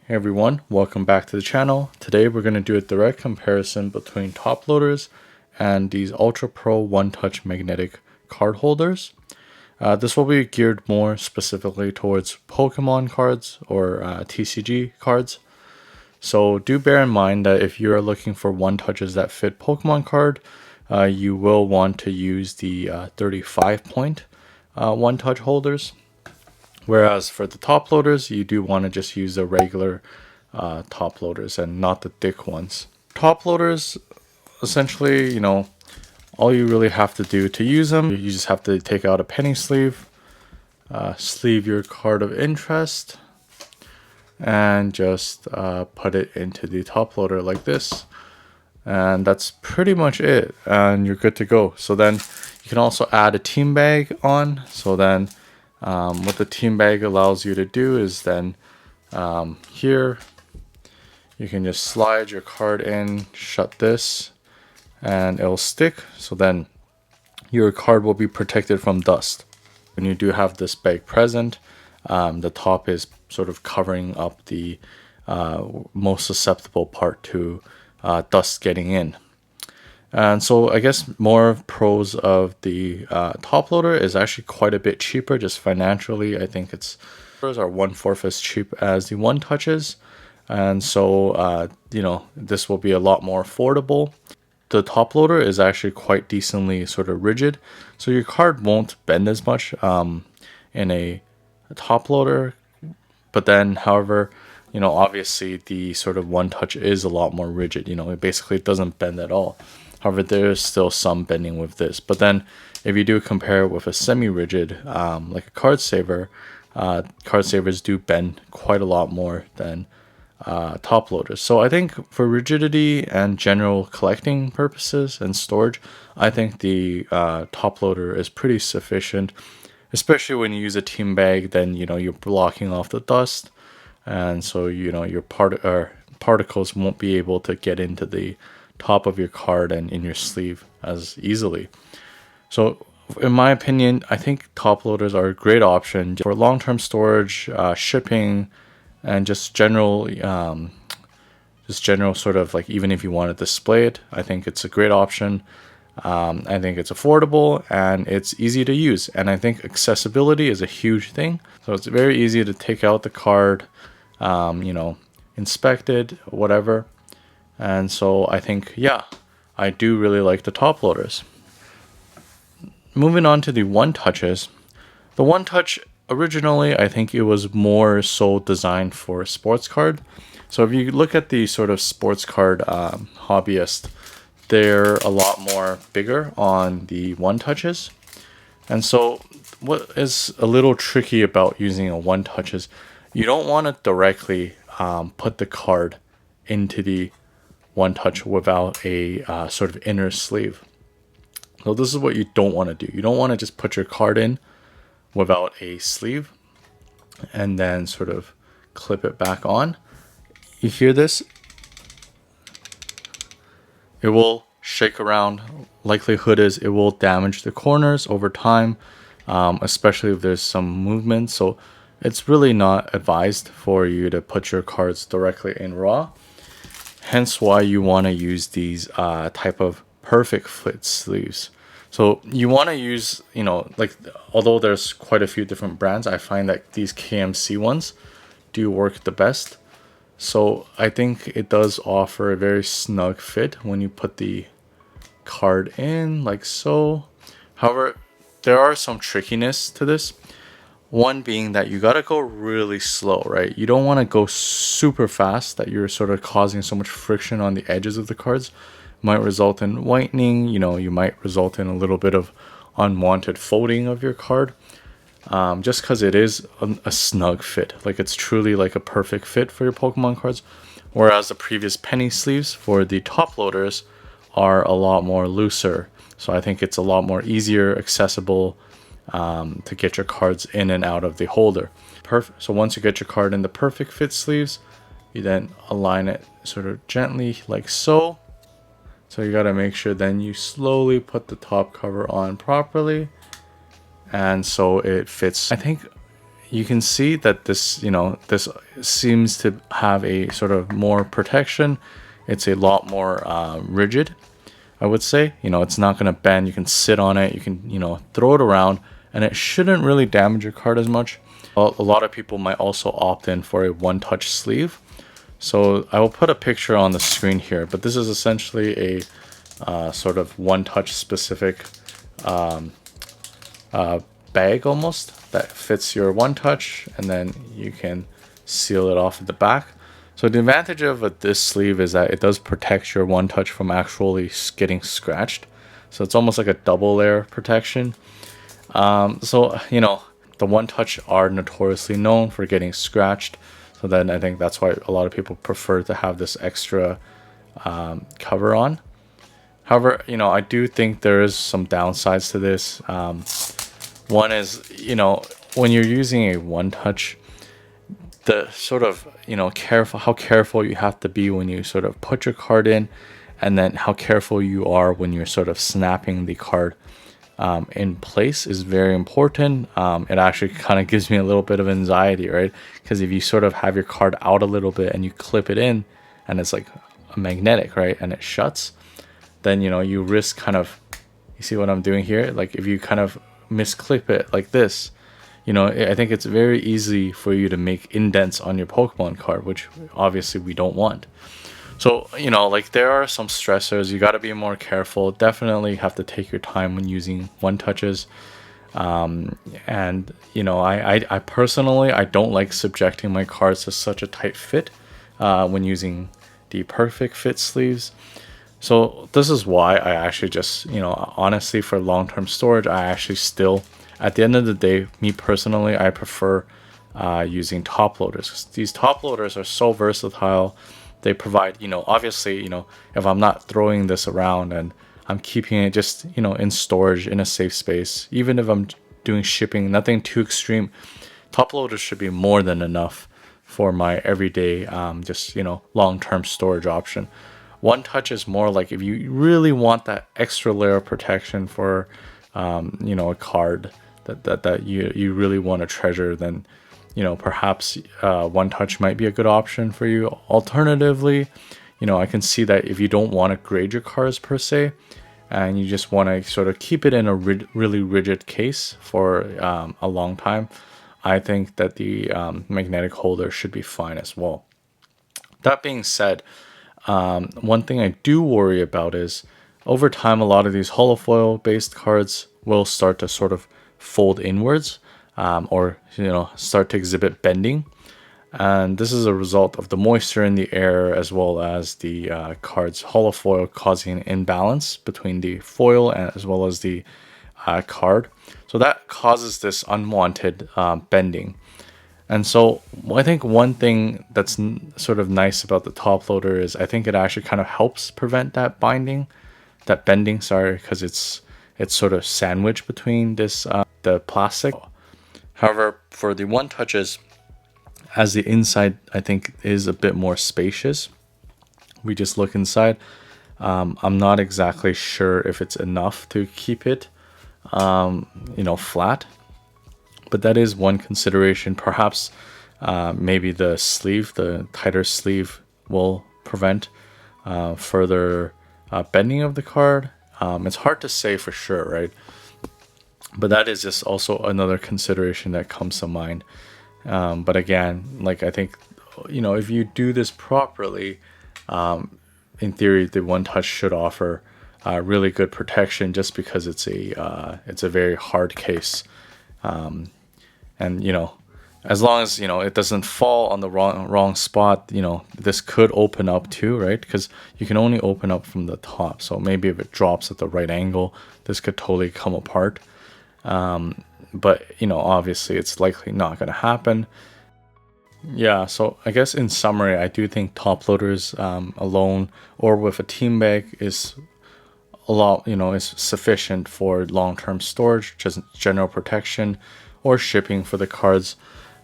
Hey everyone, welcome back to the channel. Today we're going to do a direct comparison between top loaders and these Ultra Pro One Touch magnetic card holders. This will be geared more specifically towards Pokemon cards or TCG cards. So do bear in mind that if you are looking for one touches that fit Pokemon card, you will want to use the 35 point one touch holders. Whereas for the top loaders, you do want to just use the regular top loaders and not the thick ones. Top loaders, essentially, all you really have to do to use them, you just have to take out a penny sleeve, sleeve your card of interest, and just put it into the top loader like this. And that's pretty much it, and you're good to go. So then you can also add a team bag on. So then what the team bag allows you to do is then here you can just slide your card in, shut this, and it'll stick. So then your card will be protected from dust. When you do have this bag present, the top is sort of covering up the most susceptible part to dust getting in. And so I guess more pros of the top loader is actually quite a bit cheaper just financially. I think it's are 1/4 as cheap as the one touches. And so, this will be a lot more affordable. The top loader is actually quite decently sort of rigid. So your card won't bend as much in a top loader. But then, however, obviously the sort of one touch is a lot more rigid. It basically doesn't bend at all. However, there is still some bending with this. But then if you do compare it with a semi-rigid, like a cardsaver, card-savers do bend quite a lot more than top loaders. So I think for rigidity and general collecting purposes and storage, I think the top loader is pretty sufficient. Especially when you use a team bag, then you're blocking off the dust. And so your particles won't be able to get into the top of your card and in your sleeve as easily. So in my opinion, I think top loaders are a great option for long-term storage, shipping, and just general sort of like, even if you want to display it, I think it's a great option. I think it's affordable and it's easy to use, and I think accessibility is a huge thing. So it's very easy to take out the card, inspect it, whatever. And so I think, yeah, I do really like the top loaders. Moving on to the one touches. The one touch, originally, I think it was more so designed for a sports card. So if you look at the sort of sports card hobbyist, they're a lot more bigger on the one touches. And so what is a little tricky about using a one touch is you don't want to directly put the card into the one touch without a sort of inner sleeve. So this is what you don't want to do. You don't want to just put your card in without a sleeve and then sort of clip it back on. You hear this? It will shake around. Likelihood is it will damage the corners over time, especially if there's some movement. So it's really not advised for you to put your cards directly in raw. Hence why you want to use these type of perfect fit sleeves. So you want to use, although there's quite a few different brands, I find that these KMC ones do work the best. So I think it does offer a very snug fit when you put the card in like so. However, there are some trickiness to this. One being that you gotta go really slow, right? You don't want to go super fast that you're sort of causing so much friction on the edges of the cards. Might result in whitening, you might result in a little bit of unwanted folding of your card. Just because it is a snug fit. Like, it's truly like a perfect fit for your Pokemon cards. Whereas the previous penny sleeves for the top loaders are a lot more looser. So I think it's a lot more easier, accessible, to get your cards in and out of the holder. Perfect. So once you get your card in the perfect fit sleeves, you then align it sort of gently like so. So you got to make sure then you slowly put the top cover on properly, and so it fits. I think you can see that this, this seems to have a sort of more protection. It's a lot more rigid, I would say. It's not going to bend. You can sit on it. You can, throw it around, and it shouldn't really damage your card as much. Well, a lot of people might also opt in for a one-touch sleeve. So I will put a picture on the screen here, but this is essentially a sort of one-touch specific bag almost that fits your one touch, and then you can seal it off at the back. So the advantage of this sleeve is that it does protect your one touch from actually getting scratched. So it's almost like a double layer protection. So the one touch are notoriously known for getting scratched. So then I think that's why a lot of people prefer to have this extra cover on. However, I do think there is some downsides to this. One is, when you're using a one touch, the sort of, how careful you have to be when you sort of put your card in, and then how careful you are when you're sort of snapping the card in place is very important. It actually kind of gives me a little bit of anxiety, right? Because if you sort of have your card out a little bit and you clip it in and it's like a magnetic, right? And it shuts, then, you risk kind of, you see what I'm doing here? Like if you kind of misclip it like this, I think it's very easy for you to make indents on your Pokemon card, which obviously we don't want. So, like there are some stressors. You got to be more careful. Definitely have to take your time when using one touches. And, I personally, I don't like subjecting my cards to such a tight fit when using the perfect fit sleeves. So this is why I actually just, honestly, for long-term storage, I actually still, at the end of the day, me personally, I prefer using top loaders. These top loaders are so versatile. They provide, obviously, if I'm not throwing this around and I'm keeping it just, in storage in a safe space, even if I'm doing shipping, nothing too extreme, top loaders should be more than enough for my everyday, just, long-term storage option. One touch is more like if you really want that extra layer of protection for, a card that you really want to treasure, then, perhaps one touch might be a good option for you. Alternatively, I can see that if you don't want to grade your cards per se, and you just want to sort of keep it in a really rigid case for a long time, I think that the magnetic holder should be fine as well. That being said, one thing I do worry about is over time, a lot of these holofoil based cards will start to sort of fold inwards, or start to exhibit bending. And this is a result of the moisture in the air as well as the card's holofoil causing an imbalance between the foil and as well as the card. So that causes this unwanted bending. And so I think one thing that's sort of nice about the top loader is I think it actually kind of helps prevent that bending, because it's sort of sandwiched between this the plastic. However, for the one touches, as the inside I think is a bit more spacious, we just look inside. I'm not exactly sure if it's enough to keep it flat. But that is one consideration. Perhaps maybe the tighter sleeve will prevent further bending of the card. It's hard to say for sure, right? But that is just also another consideration that comes to mind. But again, like I think, if you do this properly, in theory, the one touch should offer really good protection just because it's a very hard case. And as long as it doesn't fall on the wrong spot, this could open up too, right? Because you can only open up from the top. So maybe if it drops at the right angle, this could totally come apart. But obviously it's likely not going to happen. Yeah, so I guess in summary, I do think top loaders alone or with a team bag is a lot, is sufficient for long-term storage, just general protection, or shipping for the cards.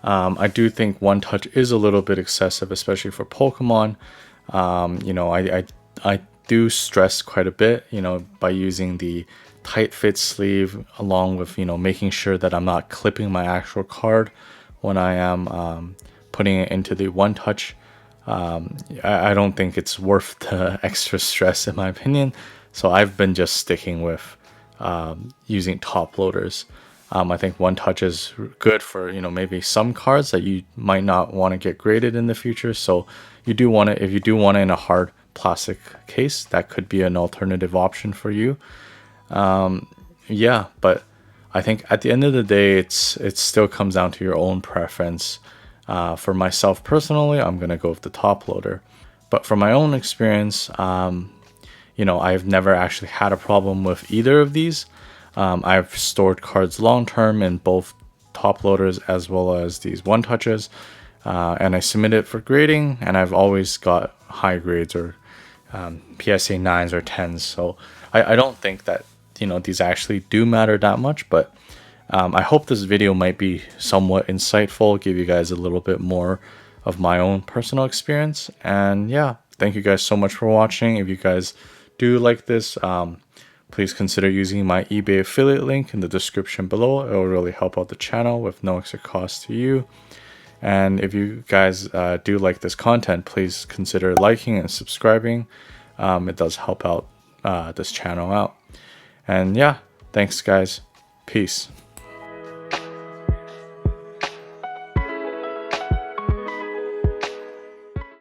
I do think one touch is a little bit excessive, especially for Pokemon. I do stress quite a bit, by using the tight fit sleeve along with, making sure that I'm not clipping my actual card when I am putting it into the one touch. I don't think it's worth the extra stress in my opinion. So I've been just sticking with using top loaders. I think one touch is good for, you know, maybe some cards that you might not want to get graded in the future. So you do want it, if you do want it in a hard plastic case, that could be an alternative option for you. Yeah, but I think at the end of the day, it still comes down to your own preference. For myself personally, I'm gonna go with the top loader. But from my own experience, you know, I've never actually had a problem with either of these. I've stored cards long term in both top loaders as well as these one touches, and I submit it for grading, and I've always got high grades or PSA 9s or 10s. So I don't think that, you know, these actually do matter that much, but I hope this video might be somewhat insightful, give you guys a little bit more of my own personal experience. And yeah, thank you guys so much for watching. If you guys do like this, please consider using my eBay affiliate link in the description below. It will really help out the channel with no extra cost to you. And if you guys do like this content, please consider liking and subscribing. It does help out this channel out. And yeah, thanks guys. Peace.